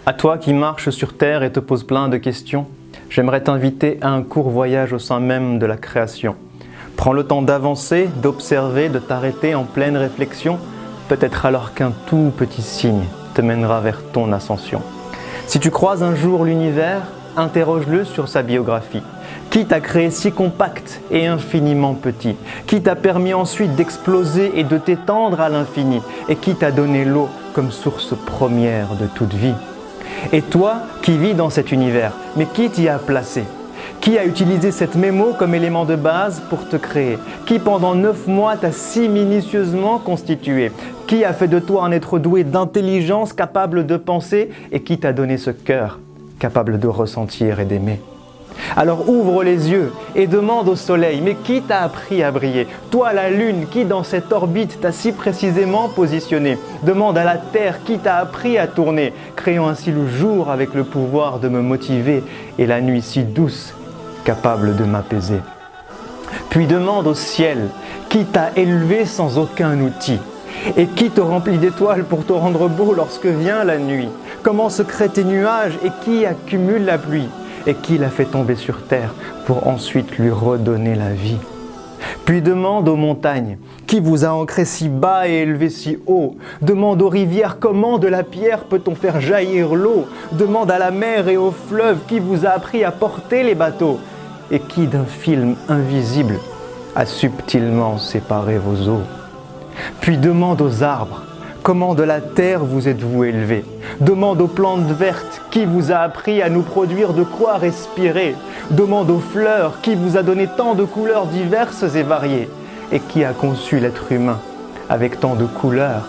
À toi qui marches sur terre et te poses plein de questions, j'aimerais t'inviter à un court voyage au sein même de la création. Prends le temps d'avancer, d'observer, de t'arrêter en pleine réflexion, peut-être alors qu'un tout petit signe te mènera vers ton ascension. Si tu croises un jour l'univers, interroge-le sur sa biographie. Qui t'a créé si compact et infiniment petit? Qui t'a permis ensuite d'exploser et de t'étendre à l'infini? Et qui t'a donné l'eau comme source première de toute vie? Et toi qui vis dans cet univers, mais qui t'y a placé? Qui a utilisé cette mémo comme élément de base pour te créer? Qui pendant 9 mois t'a si minutieusement constitué? Qui a fait de toi un être doué d'intelligence capable de penser et qui t'a donné ce cœur capable de ressentir et d'aimer? Alors ouvre les yeux et demande au soleil, mais qui t'a appris à briller? Toi la lune, qui dans cette orbite t'a si précisément positionné? Demande à la terre, qui t'a appris à tourner, créant ainsi le jour avec le pouvoir de me motiver et la nuit si douce, capable de m'apaiser. Puis demande au ciel, qui t'a élevé sans aucun outil? Et qui te remplit d'étoiles pour te rendre beau lorsque vient la nuit? Comment se créent tes nuages et qui accumule la pluie? Et qui l'a fait tomber sur terre pour ensuite lui redonner la vie? Puis demande aux montagnes, qui vous a ancré si bas et élevé si haut? Demande aux rivières, comment de la pierre peut-on faire jaillir l'eau? Demande à la mer et aux fleuves, qui vous a appris à porter les bateaux? Et qui d'un film invisible a subtilement séparé vos eaux? Puis demande aux arbres, comment de la terre vous êtes-vous élevé? Demande aux plantes vertes, qui vous a appris à nous produire de quoi respirer? Demande aux fleurs, qui vous a donné tant de couleurs diverses et variées? Et qui a conçu l'être humain avec tant de couleurs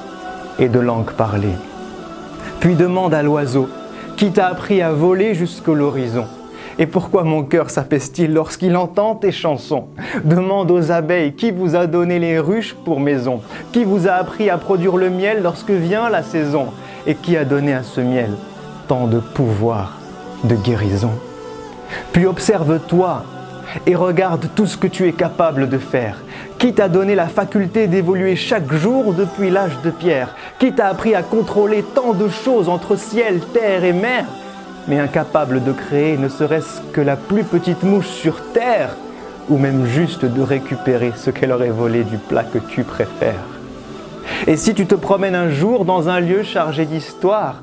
et de langues parlées? Puis demande à l'oiseau, qui t'a appris à voler jusqu'à l'horizon? Et pourquoi mon cœur s'apaise-t-il lorsqu'il entend tes chansons? Demande aux abeilles, qui vous a donné les ruches pour maison? Qui vous a appris à produire le miel lorsque vient la saison? Et qui a donné à ce miel tant de pouvoir, de guérison? Puis observe-toi et regarde tout ce que tu es capable de faire. Qui t'a donné la faculté d'évoluer chaque jour depuis l'âge de pierre? Qui t'a appris à contrôler tant de choses entre ciel, terre et mer? Mais incapable de créer ne serait-ce que la plus petite mouche sur terre, ou même juste de récupérer ce qu'elle aurait volé du plat que tu préfères. Et si tu te promènes un jour dans un lieu chargé d'histoire,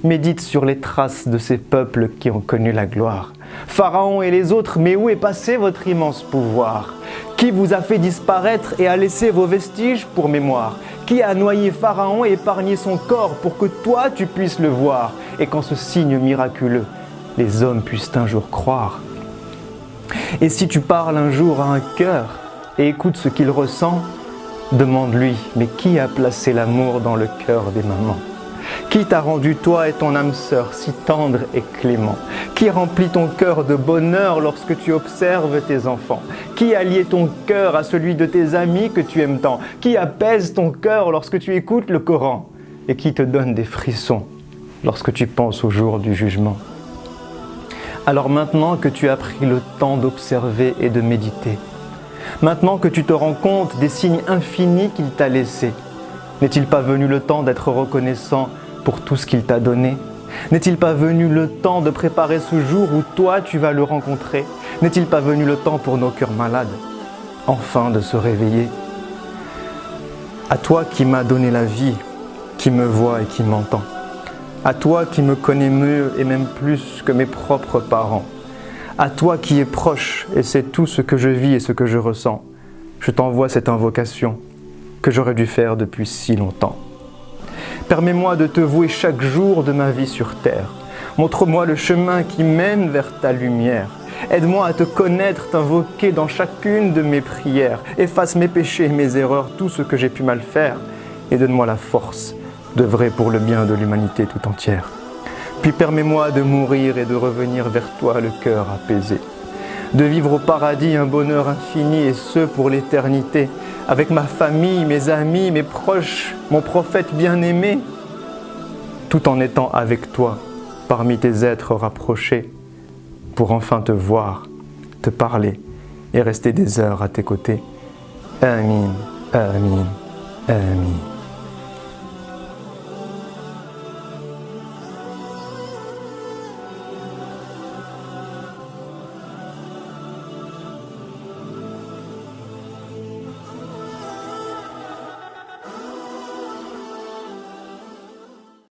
médite sur les traces de ces peuples qui ont connu la gloire. Pharaon et les autres, mais où est passé votre immense pouvoir? Qui vous a fait disparaître et a laissé vos vestiges pour mémoire? Qui a noyé Pharaon et épargné son corps pour que toi tu puisses le voir? Et qu'en ce signe miraculeux, les hommes puissent un jour croire. Et si tu parles un jour à un cœur et écoutes ce qu'il ressent, demande-lui, mais qui a placé l'amour dans le cœur des mamans? Qui t'a rendu toi et ton âme sœur si tendre et clément? Qui remplit ton cœur de bonheur lorsque tu observes tes enfants? Qui a lié ton cœur à celui de tes amis que tu aimes tant? Qui apaise ton cœur lorsque tu écoutes le Coran? Et qui te donne des frissons lorsque tu penses au jour du jugement? Alors maintenant que tu as pris le temps d'observer et de méditer, maintenant que tu te rends compte des signes infinis qu'il t'a laissés, n'est-il pas venu le temps d'être reconnaissant pour tout ce qu'il t'a donné? N'est-il pas venu le temps de préparer ce jour où toi tu vas le rencontrer? N'est-il pas venu le temps pour nos cœurs malades, enfin de se réveiller? À toi qui m'as donné la vie, qui me vois et qui m'entend, à toi qui me connais mieux et même plus que mes propres parents, à toi qui es proche et sais tout ce que je vis et ce que je ressens, je t'envoie cette invocation que j'aurais dû faire depuis si longtemps. Permets-moi de te vouer chaque jour de ma vie sur terre. Montre-moi le chemin qui mène vers ta lumière. Aide-moi à te connaître, t'invoquer dans chacune de mes prières. Efface mes péchés et mes erreurs, tout ce que j'ai pu mal faire, et donne-moi la force d'œuvrer pour le bien de l'humanité tout entière. Puis permets-moi de mourir et de revenir vers toi le cœur apaisé. De vivre au paradis un bonheur infini et ce pour l'éternité, avec ma famille, mes amis, mes proches, mon prophète bien-aimé, tout en étant avec toi, parmi tes êtres rapprochés, pour enfin te voir, te parler et rester des heures à tes côtés. Amin, amin, amin.